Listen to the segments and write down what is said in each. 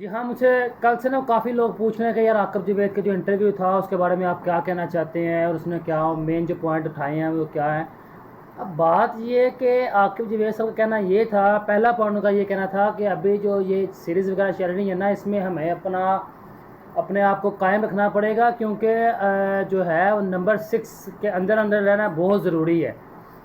जी हाँ, मुझे कल से ना काफ़ी लोग पूछ रहे हैं कि यार आकिब जावेद का जो इंटरव्यू था उसके बारे में आप क्या कहना चाहते हैं और उसने क्या मेन जो पॉइंट उठाए हैं वो क्या है। अब बात ये है कि आकिब जावेद साहब का कहना ये था, पहला पॉइंट उनका ये कहना था कि अभी जो ये सीरीज़ वगैरह चल रही है ना, इसमें हमें अपने आप को कायम रखना पड़ेगा, क्योंकि जो है वो नंबर 6 के अंदर अंदर रहना बहुत ज़रूरी है।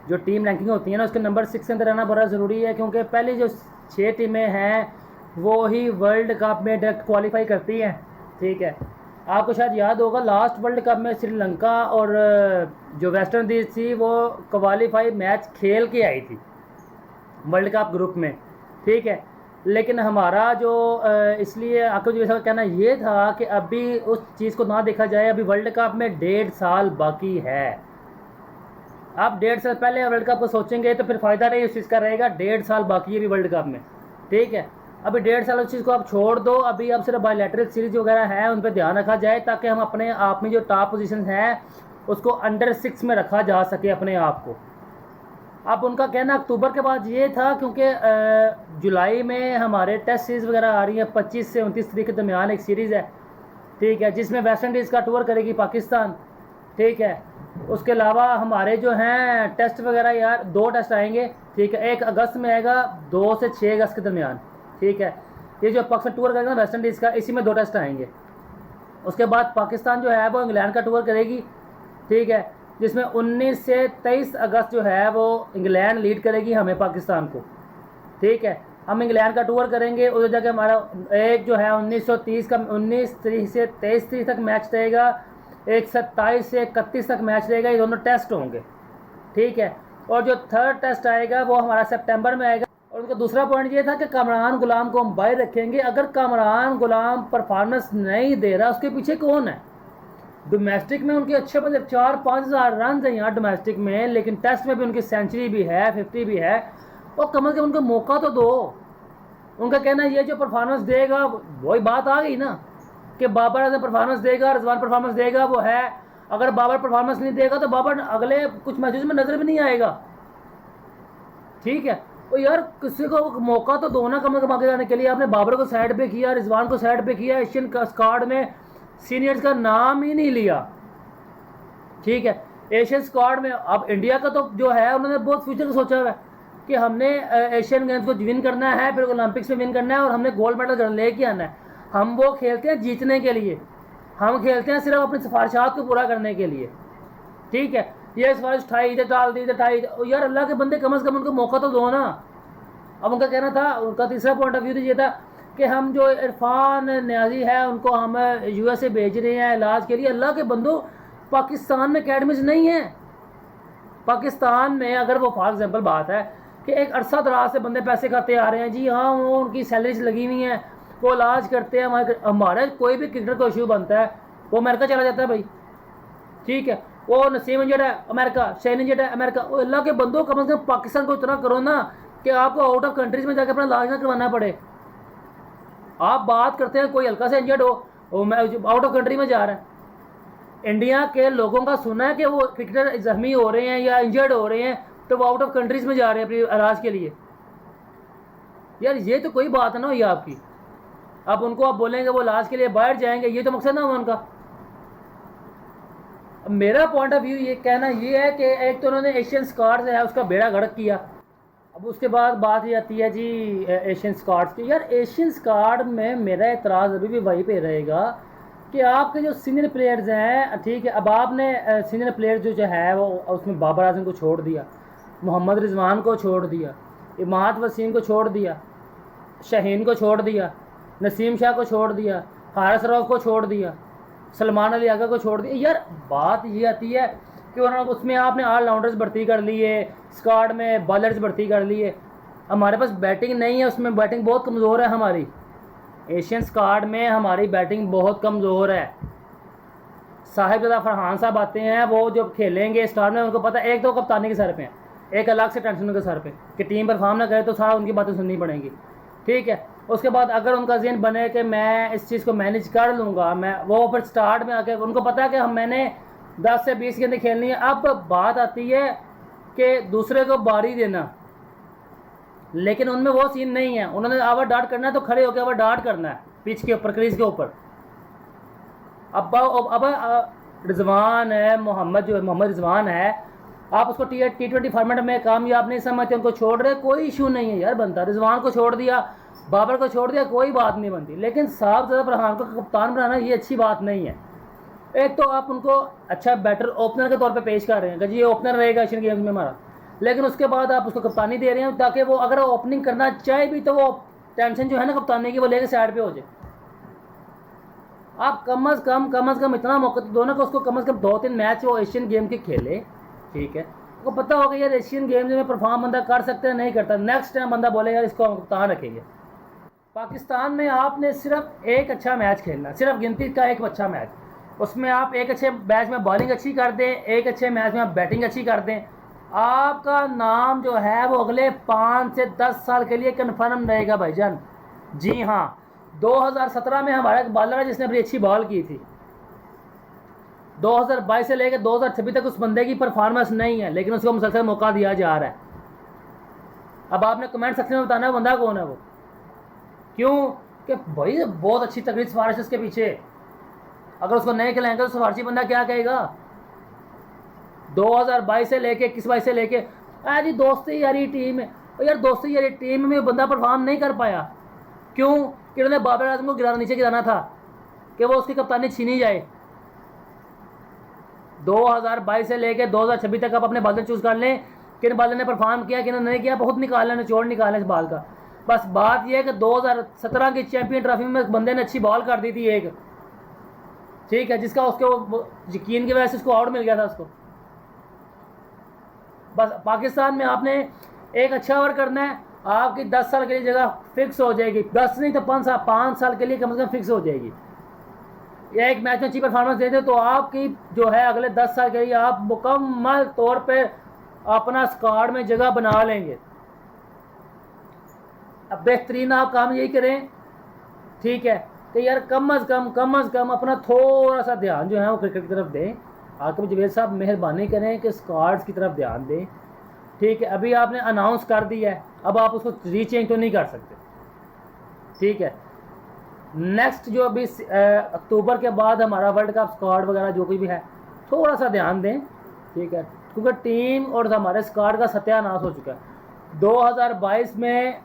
जो टीम रैंकिंग होती है ना, उसके नंबर 6 के अंदर रहना बड़ा ज़रूरी है, क्योंकि पहली जो 6 टीमें हैं वो ही वर्ल्ड कप में डायरेक्ट क्वालिफाई करती हैं। ठीक है, आपको शायद याद होगा लास्ट वर्ल्ड कप में श्रीलंका और जो वेस्ट इंडीज़ थी वो क्वालिफाई मैच खेल के आई थी वर्ल्ड कप ग्रुप में। ठीक है, लेकिन हमारा जो इसलिए आकिब जावेद साहब का कहना ये था कि अभी उस चीज़ को ना देखा जाए, अभी वर्ल्ड कप में 1.5 साल बाकी है। आप 1.5 साल पहले वर्ल्ड कप को सोचेंगे तो फिर फ़ायदा नहीं उस चीज़ का रहेगा। 1.5 साल बाकी है अभी वर्ल्ड कप में। ठीक है, अभी 1.5 साल उस चीज़ को आप छोड़ दो, अभी अब सिर्फ बायलैटरल सीरीज वगैरह है उन पर ध्यान रखा जाए, ताकि हम अपने आप में जो टॉप पोजीशन है उसको अंडर 6 में रखा जा सके अपने आप को। अब उनका कहना अक्टूबर के बाद ये था, क्योंकि जुलाई में हमारे टेस्ट सीरीज़ वगैरह आ रही है, 25 से 29 तारीख के दरमियान एक सीरीज़ है। ठीक है, जिसमें वेस्ट इंडीज़ का टूर करेगी पाकिस्तान। ठीक है, उसके अलावा हमारे जो हैं टेस्ट वगैरह, यार 2 टेस्ट आएंगे। ठीक है, 1 अगस्त में आएगा, 2 से 6 अगस्त के दरमियान। ठीक है, ये जो पाकिस्तान टूर करेगा ना वेस्ट इंडीज़ का, इसी में 2 टेस्ट आएंगे। उसके बाद पाकिस्तान जो है वो इंग्लैंड का टूर करेगी। ठीक है, जिसमें 19 से 23 अगस्त जो है वो इंग्लैंड लीड करेगी हमें पाकिस्तान को। ठीक है, हम इंग्लैंड का टूर करेंगे, उधर जाके हमारा एक जो है 1930 का 19 तारीख से 23 तारीख तक मैच रहेगा, एक 27 से 31 तक मैच रहेगा। ये दोनों टेस्ट होंगे। ठीक है, और जो थर्ड टेस्ट आएगा वो हमारा सितंबर में आएगा। और उनका दूसरा पॉइंट ये था कि कामरान गुलाम को हम बाहर रखेंगे। अगर कामरान गुलाम परफॉर्मेंस नहीं दे रहा, उसके पीछे कौन है? डोमेस्टिक में उनके अच्छे बल्ले 4-5 हज़ार रन है यहाँ डोमेस्टिक में, लेकिन टेस्ट में भी उनकी सेंचुरी भी है, 50 भी है। और कम से कम उनको मौका तो दो। उनका कहना ये जो परफॉर्मेंस देगा, वही बात आ गई ना कि बाबर आजम परफॉर्मेंस देगा, रिजवान परफॉर्मेंस देगा, वो है। अगर बाबर परफॉर्मेंस नहीं देगा तो बाबर अगले कुछ मैचेस में नजर भी नहीं आएगा। ठीक है, तो यार किसी को मौका तो दो ना कम से कम आगे जाने के लिए। आपने बाबर को साइड पे किया, रिजवान को साइड पे किया, एशियन स्क्वाड में सीनियर्स का नाम ही नहीं लिया। ठीक है, एशियन स्क्वाड में अब इंडिया का तो जो है उन्होंने बहुत फ्यूचर का सोचा हुआ है कि हमने एशियन गेम्स को विन करना है, फिर ओलंपिक्स में विन करना है और हमने गोल्ड मेडल लेके आना है। हम वो खेलते हैं जीतने के लिए, हम खेलते हैं सिर्फ अपनी सिफारिशात को पूरा करने के लिए। ठीक है, ये सिफारिश उठाई, इधर डाल दी, इधर उठाई, यार अल्लाह के बंदे कम से कम उनको मौका तो दो ना। अब उनका कहना था, उनका तीसरा पॉइंट ऑफ व्यू तो ये था कि हम जो इरफान न्याजी है उनको हम यूएसए भेज रहे हैं इलाज के लिए। अल्लाह के बंदो, पाकिस्तान में अकेडमीज नहीं है। पाकिस्तान में अगर वो फॉर एग्जाम्पल बात है कि एक अरसा दराज से बंदे पैसे खाते आ रहे हैं, जी हाँ वो उनकी सैलरीज लगी हुई हैं, वो इलाज करते हैं। हमारे कोई भी क्रिकेटर को इशू बनता है वो अमेरिका चला जाता है भाई। ठीक है, वो नसीम इंजर्ड है अमेरिका, शैन इंजर्ड है अमेरिका। वो अल्लाह के बंदो, कम से कम पाकिस्तान को इतना करो ना कि आपको आउट ऑफ कंट्रीज में जाकर अपना इलाज ना करवाना पड़े। आप बात करते हैं कोई हल्का से इंजर्ड हो, आउट ऑफ कंट्री में जा रहा है। इंडिया के लोगों का सुना है कि वो क्रिकेटर जख्मी हो रहे हैं या इंजर्ड हो रहे हैं तो वो आउट ऑफ कंट्रीज में जा रहे हैं अपने इलाज के लिए। यार ये तो कोई बात ना हुई आपकी। अब उनको आप बोलेंगे वो इलाज के लिए बाहर जाएंगे, ये तो मकसद ना हुआ उनका। मेरा पॉइंट ऑफ व्यू ये कहना ये है कि एक तो उन्होंने एशियन स्क्वाड है उसका बेड़ा गर्क किया। अब उसके बाद बात ये आती है जी एशियन स्क्वाड्स की। यार एशियन स्क्वाड में मेरा एतराज़ अभी भी वहीं पे रहेगा कि आपके जो सीनियर प्लेयर्स हैं, ठीक है, अब आपने सीनियर प्लेयर जो है वो उसमें बाबर आजम को छोड़ दिया, मोहम्मद रिजवान को छोड़ दिया, इमाद वसीम को छोड़ दिया, शाहीन को छोड़ दिया, नसीम शाह को छोड़ दिया, हारिस रऊफ को छोड़ दिया, सलमान अली आगा को छोड़ दिया। यार बात ये आती है कि उन्होंने उसमें आपने ऑलराउंडर्स भर्ती कर लिए, स्क्वाड में बॉलर्स भर्ती कर लिए। हमारे पास बैटिंग नहीं है, उसमें बैटिंग बहुत कमज़ोर है हमारी। एशियन स्क्वाड में हमारी बैटिंग बहुत कमज़ोर है। साहिबजादा फरहान साहब आते हैं, वो जो खेलेंगे स्टार में उनको पता है, एक तो कप्तानी के सर पे हैं, एक अलग से टेंशन उनके सर पे कि टीम परफॉर्म ना करे तो सारा उनकी बातें सुननी पड़ेंगी। ठीक है, उसके बाद अगर उनका ज़हन बने कि मैं इस चीज़ को मैनेज कर लूँगा, मैं वो फिर मैंने में आके उनको पता है कि मैंने 10 से 20 गेंदें खेलनी है। अब बात आती है कि दूसरे को बारी देना। लेकिन उनमें वो सीन नहीं है। उन्होंने ओवर डाट करना है तो खड़े होकर ओवर डाट करना है पिच के ऊपर, क्रीज के ऊपर। अब रिजवान है, मोहम्मद जो है, मोहम्मद रिजवान है, आप उसको T20 फॉर्मेट में कामयाब नहीं समझते, उनको छोड़ रहे, कोई इशू नहीं है यार बनता। रिजवान को छोड़ दिया, बाबर को छोड़ दिया, कोई बात नहीं बनती। लेकिन साहब ज़्यादा फरहान को कप्तान बनाना ये अच्छी बात नहीं है। एक तो आप उनको अच्छा बैटर ओपनर के तौर पे पेश कर रहे हैं कि जी ये ओपनर रहेगा एशियन गेम्स में हमारा, लेकिन उसके बाद आप उसको कप्तानी दे रहे हैं ताकि वो अगर ओपनिंग करना चाहे भी तो वो टेंशन जो है ना कप्तानी की वो लेकर साइड पे हो जाए। आप कम अज़ कम इतना मौका दो ना कि उसको कम अज़ कम 2-3 मैच वो एशियन गेम के खेले, ठीक है। उसको पता होगा यार एशियन गेम्स में परफॉर्म बंदा कर सकता है, नहीं करता, नेक्स्ट टाइम बंदा बोलेगा इसको हम कप्तान रखेंगे। पाकिस्तान में आपने सिर्फ एक अच्छा मैच खेलना, सिर्फ गिनती का एक अच्छा मैच, उसमें आप एक अच्छे मैच में बॉलिंग अच्छी कर दें, एक अच्छे मैच में आप बैटिंग अच्छी कर दें, आपका नाम जो है वो अगले 5 से 10 साल के लिए कन्फर्म रहेगा भाईजान। जी हाँ, 2017 में हमारा एक बॉलर है जिसने बड़ी अच्छी बॉल की थी, 2022 से लेकर 2026 तक उस बंदे की परफॉर्मेंस नहीं है, लेकिन उसको मुसलसल मौका दिया जा रहा है। अब आपने कमेंट सेक्शन में बताना है बंदा कौन है वो, क्यों कि भाई बहुत अच्छी तगड़ी सिफारिश उसके पीछे, अगर उसको नहीं खिलाएंगे तो सिफारशी बंदा क्या कहेगा। 2022 से लेके 21-22 से लेके जी दोस्ती यारी टीम है, और यार दोस्ती यारी टीम में बंदा परफॉर्म नहीं कर पाया, क्यों कि उन्होंने बाबर आजम को गिराना, नीचे गिराना था कि वो उसकी कप्तानी छीनी जाए। 2022 से लेके 2026 तक आप अपने बॉलर चूज कर लें, किन बॉलर ने परफॉर्म किया किन नहीं किया, बहुत निकालना निचोड़ निकालना इस बॉल का। बस बात यह है कि 2017 की चैंपियन ट्रॉफी में बंदे ने अच्छी बॉल कर दी थी एक, ठीक है, जिसका उसके यकीन की वजह से उसको आउट मिल गया था उसको। बस पाकिस्तान में आपने एक अच्छा ओवर करना है, आपकी 10 साल के लिए जगह फिक्स हो जाएगी, 10 नहीं तो 5 साल के लिए कम से कम फिक्स हो जाएगी। एक मैच में अच्छी परफॉर्मेंस देते तो आपकी जो है अगले 10 साल के लिए आप मुकम्मल तौर पे अपना स्क्वाड में जगह बना लेंगे। अब बेहतरीन आप काम यही करें, ठीक है, कि यार कम अज़ कम अपना थोड़ा सा ध्यान जो है वो क्रिकेट की तरफ दें। आकिब जवेद साहब मेहरबानी करें कि स्क्वाड्स की तरफ ध्यान दें, ठीक है। अभी आपने अनाउंस कर दिया है, अब आप उसको रीचेंज तो नहीं कर सकते, ठीक है। नेक्स्ट जो अभी अक्टूबर के बाद हमारा वर्ल्ड कप स्क्वाड वगैरह जो कुछ भी है थोड़ा सा ध्यान दें, ठीक है, क्योंकि टीम और हमारे स्क्वाड का सत्यानाश हो चुका है। 2022 में